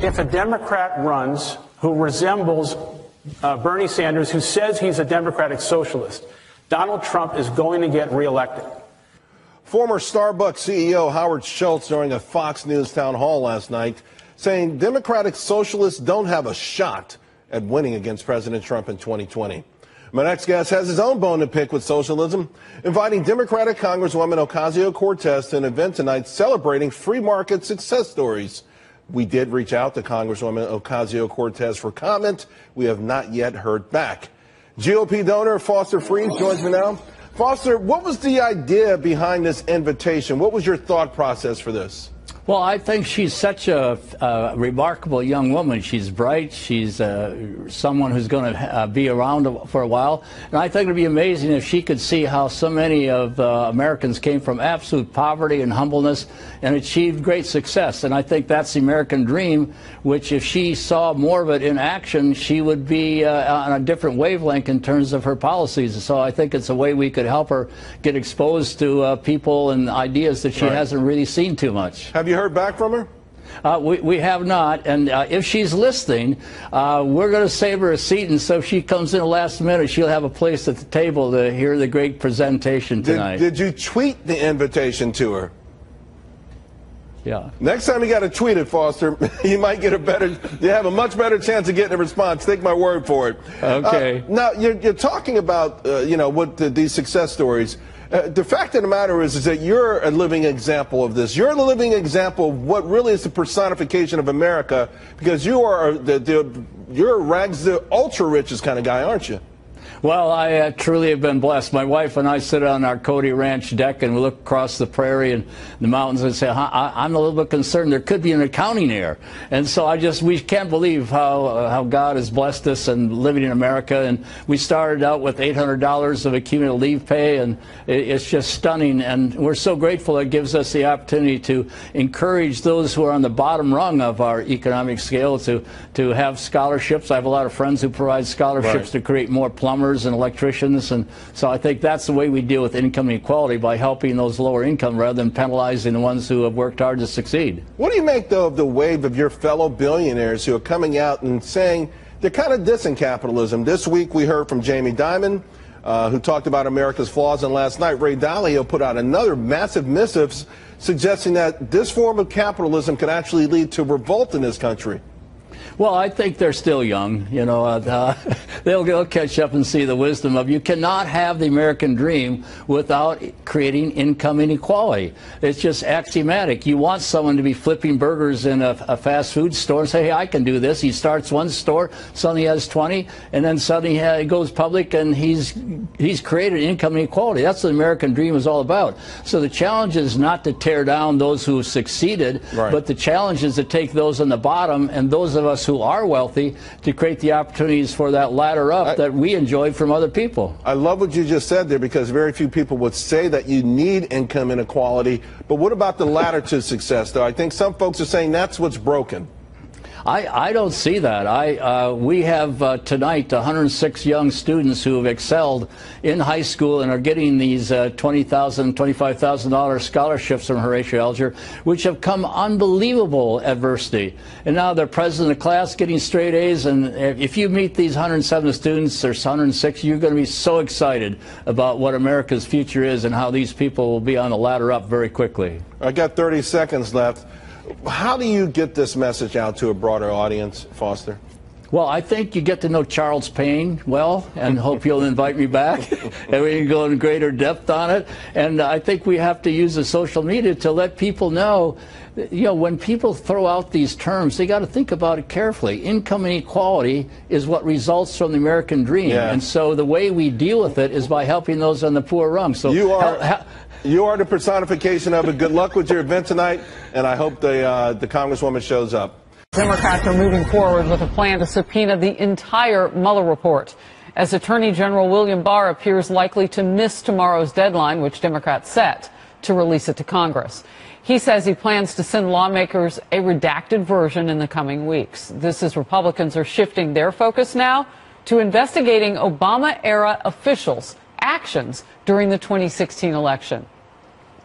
If a Democrat runs who resembles Bernie Sanders, who says he's a democratic socialist, Donald Trump is going to get reelected. Former Starbucks CEO Howard Schultz during a Fox News town hall last night saying Democratic socialists don't have a shot at winning against President Trump in 2020. My next guest has his own bone to pick with socialism, inviting Democratic Congresswoman OCASIO-CORTEZ to an event tonight celebrating free market success stories. We did reach out to Congresswoman OCASIO-CORTEZ for comment. We have not yet heard back. GOP donor Foster Freeze joins me now. Foster, what was the idea behind this invitation? What was your thought process for this? Well, I think she's such a remarkable young woman. She's bright. She's someone who's going to be around for a while. And I think it would be amazing if she could see how so many of Americans came from absolute poverty and humbleness and achieved great success. And I think that's the American dream, which if she saw more of it in action, she would be on a different wavelength in terms of her policies. So I think it's a way we could help her get exposed to people and ideas that she hasn't really seen too much. Have you heard back from her? We have not, and if she's listening, we're going to save her a seat, and so if she comes in the last minute, she'll have a place at the table to hear the great presentation tonight. Did you tweet the invitation to her? Yeah. Next time you got to tweet it, Foster, you might get you have a much better chance of getting a response. Take my word for it. Okay. Now, you're talking about, these success stories. The fact of the matter is that you're a living example of this. You're a living example of what really is the personification of America, because you are you're rags the ultra richest kind of guy, aren't you? Well, I truly have been blessed. My wife and I sit on our Cody Ranch deck and we look across the prairie and the mountains and say, I'm a little bit concerned there could be an accounting error. And so we can't believe how God has blessed us and living in America. And we started out with $800 of accumulated leave pay, and it's just stunning. And we're so grateful it gives us the opportunity to encourage those who are on the bottom rung of our economic scale to have scholarships. I have a lot of friends who provide scholarships to create more plumbers and electricians, and so I think that's the way we deal with income inequality, by helping those lower income rather than penalizing the ones who have worked hard to succeed. What do you make, though, of the wave of your fellow billionaires who are coming out and saying they're kind of dissing capitalism? This week we heard from Jamie Dimon, who talked about America's flaws, and last night Ray Dalio put out another massive missive suggesting that this form of capitalism could actually lead to revolt in this country. Well, I think they're still young. You know, they'll catch up and see the wisdom of you cannot have the American dream without creating income inequality. It's just axiomatic. You want someone to be flipping burgers in a fast food store and say, hey, I can do this. He starts one store, suddenly he has 20, and then suddenly he goes public and he's created income inequality. That's what the American dream is all about. So the challenge is not to tear down those who have succeeded, but the challenge is to take those on the bottom and those of us who are wealthy to create the opportunities for that ladder up that we enjoyed from other people. I love what you just said there, because very few people would say that you need income inequality. But what about the ladder to success, though? I think some folks are saying that's what's broken. I don't see that. We have tonight 106 young students who have excelled in high school and are getting these $20,000, $25,000 scholarships from Horatio Alger, which have come unbelievable adversity. And now they're president of the class, getting straight A's. And if you meet these 107 students, or 106, you're going to be so excited about what America's future is and how these people will be on the ladder up very quickly. I got 30 seconds left. How do you get this message out to a broader audience, Foster? Well, I think you get to know Charles Payne well, and hope you'll invite me back, and we can go in greater depth on it. And I think we have to use the social media to let people know, you know, when people throw out these terms, they got to think about it carefully. Income inequality is what results from the American dream, and so the way we deal with it is by helping those on the poor rung. So you are the personification of it. Good luck with your event tonight, and I hope the Congresswoman shows up. Democrats are moving forward with a plan to subpoena the entire Mueller report, as Attorney General William Barr appears likely to miss tomorrow's deadline, which Democrats set to release it to Congress. He says he plans to send lawmakers a redacted version in the coming weeks. This as Republicans are shifting their focus now to investigating Obama-era officials' actions during the 2016 election.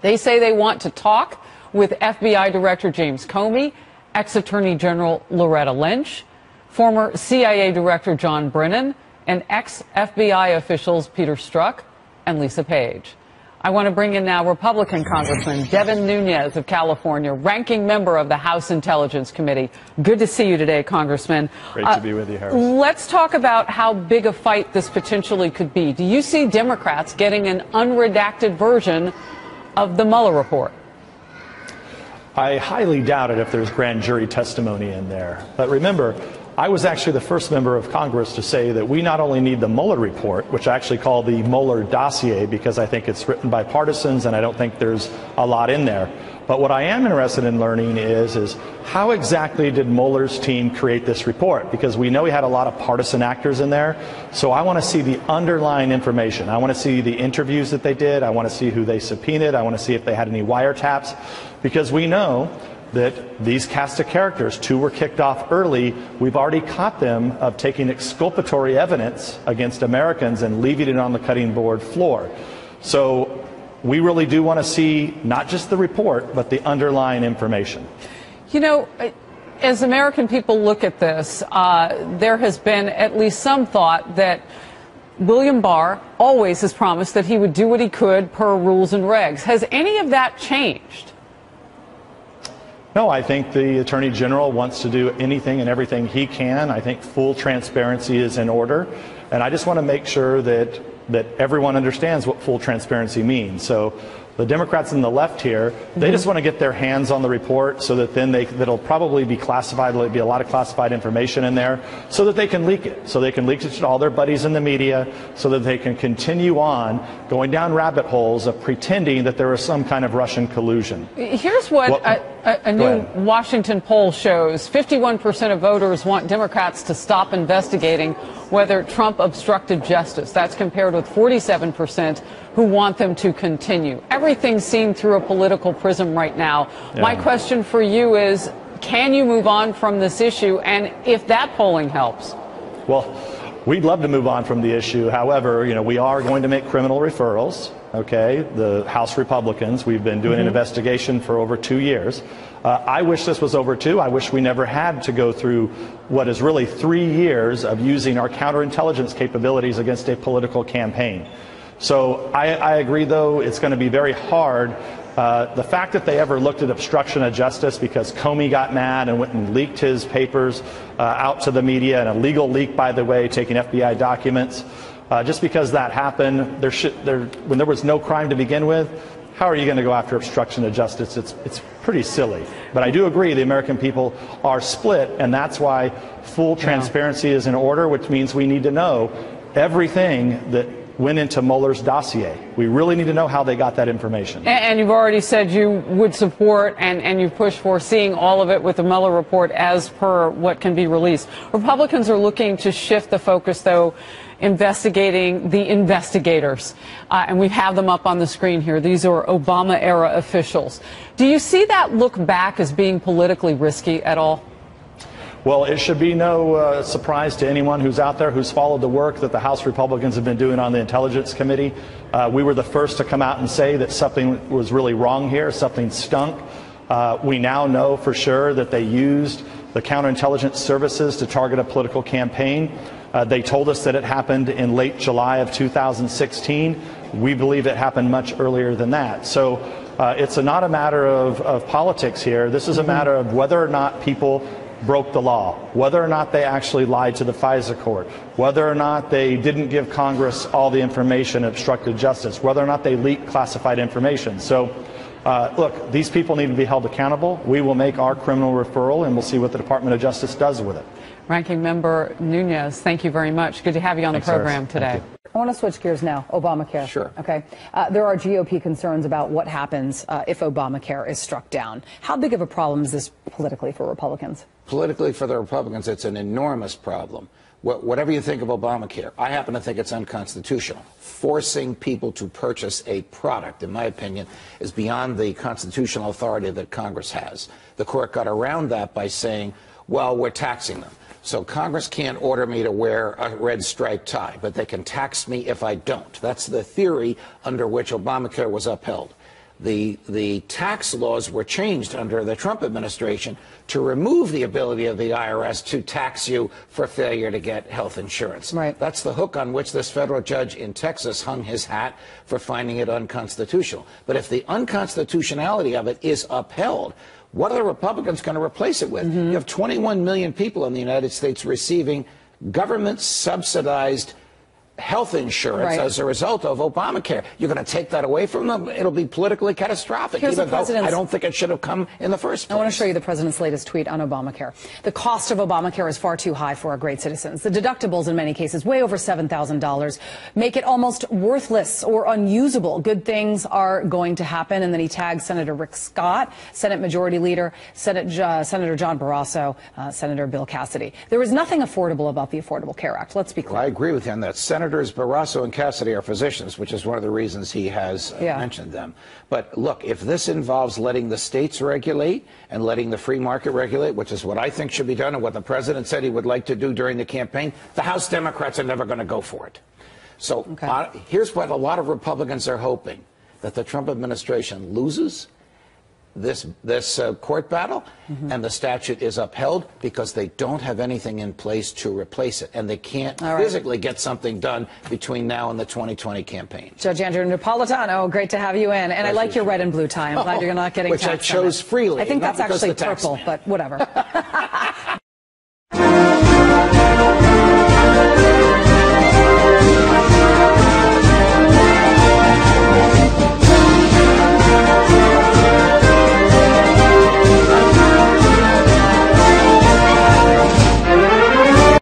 They say they want to talk with FBI Director James Comey ex-Attorney General Loretta Lynch, former CIA Director John Brennan, and ex-FBI officials Peter Strzok and Lisa Page. I want to bring in now Republican Congressman Devin Nunes of California, ranking member of the House Intelligence Committee. Good to see you today, Congressman. Great to be with you, Harris. Let's talk about how big a fight this potentially could be. Do you see Democrats getting an unredacted version of the Mueller report? I highly doubt it if there's grand jury testimony in there. But remember, I was actually the first member of Congress to say that we not only need the Mueller report, which I actually call the Mueller dossier because I think it's written by partisans and I don't think there's a lot in there. But what I am interested in learning is how exactly did Mueller's team create this report? Because we know he had a lot of partisan actors in there. So I want to see the underlying information. I want to see the interviews that they did. I want to see who they subpoenaed. I want to see if they had any wiretaps. Because we know that these cast of characters, 2 were kicked off early. We've already caught them of taking exculpatory evidence against Americans and leaving it on the cutting board floor. So we really do want to see not just the report, but the underlying information. You know, as American people look at this, there has been at least some thought that William Barr always has promised that he would do what he could per rules and regs. Has any of that changed? No, I think the Attorney General wants to do anything and everything he can. I think full transparency is in order. And I just want to make sure that everyone understands what full transparency means. So the Democrats on the left here, they just want to get their hands on the report so that then that'll probably be classified. There'll be a lot of classified information in there so that they can leak it. So they can leak it to all their buddies in the media so that they can continue on going down rabbit holes of pretending that there is some kind of Russian collusion. Here's what a new Washington poll shows. 51% of voters want Democrats to stop investigating whether Trump obstructed justice. That's compared with 47% who want them to continue. Everything's seen through a political prism right now. Yeah. My question for you is, can you move on from this issue? And if that polling helps? Well, we'd love to move on from the issue. However, we are going to make criminal referrals. Okay, the House Republicans, we've been doing an investigation for over 2 years. I wish this was over too. I wish we never had to go through what is really 3 years of using our counterintelligence capabilities against a political campaign. So I agree, though, it's going to be very hard. The fact that they ever looked at obstruction of justice because Comey got mad and went and leaked his papers out to the media, an illegal leak, by the way, taking FBI documents. Just because that happened, when there was no crime to begin with, how are you going to go after obstruction of justice? It's pretty silly. But I do agree the American people are split, and that's why full transparency is in order, which means we need to know everything that went into Mueller's dossier. We really need to know how they got that information. And you've already said you would support and you push for seeing all of it with the Mueller report as per what can be released. Republicans are looking to shift the focus, though, investigating the investigators. And we have them up on the screen here. These are Obama-era officials. Do you see that look back as being politically risky at all? Well, it should be no surprise to anyone who's out there who's followed the work that the House Republicans have been doing on the Intelligence Committee. We were the first to come out and say that something was really wrong here, something stunk. We now know for sure that they used the counterintelligence services to target a political campaign. They told us that it happened in late July of 2016. We believe it happened much earlier than that. So it's not a matter of politics here. This is a matter of whether or not people broke the law, whether or not they actually lied to the FISA court, whether or not they didn't give Congress all the information and obstructed justice, whether or not they leaked classified information. So, look, these people need to be held accountable. We will make our criminal referral, and we'll see what the Department of Justice does with it. Ranking Member Nunes, thank you very much. Good to have you on the program today. I want to switch gears now. Obamacare. Sure. Okay. There are GOP concerns about what happens if Obamacare is struck down. How big of a problem is this politically for Republicans? Politically, for the Republicans, it's an enormous problem. Whatever you think of Obamacare, I happen to think it's unconstitutional. Forcing people to purchase a product, in my opinion, is beyond the constitutional authority that Congress has. The court got around that by saying, well, we're taxing them. So Congress can't order me to wear a red striped tie, but they can tax me if I don't. That's the theory under which Obamacare was upheld. the tax laws were changed under the Trump administration to remove the ability of the IRS to tax you for failure to get health insurance. Right. That's the hook on which this federal judge in Texas hung his hat for finding it unconstitutional. But if the unconstitutionality of it is upheld, what are the Republicans going to replace it with? You have 21 million people in the United States receiving government-subsidized health insurance as a result of Obamacare. You're going to take that away from them? It'll be politically catastrophic, even though I don't think it should have come in the first place. I want to show you the president's latest tweet on Obamacare. The cost of Obamacare is far too high for our great citizens. The deductibles, in many cases, way over $7,000, make it almost worthless or unusable. Good things are going to happen. And then he tags Senator Rick Scott, Senate Majority Leader, Senator John Barrasso, Senator Bill Cassidy. There is nothing affordable about the Affordable Care Act. Let's be clear. Well, I agree with you on that. Senators Barrasso and Cassidy are physicians, which is one of the reasons he has mentioned them. But look, if this involves letting the states regulate and letting the free market regulate, which is what I think should be done and what the president said he would like to do during the campaign, the House Democrats are never going to go for it. So here's what a lot of Republicans are hoping, that the Trump administration loses this court battle and the statute is upheld, because they don't have anything in place to replace it, and they can't physically get something done between now and the 2020 campaign. Judge Andrew Napolitano, great to have you in, and I like your red and blue tie. I'm glad you're not getting which I chose freely. I think that's actually purple, but whatever.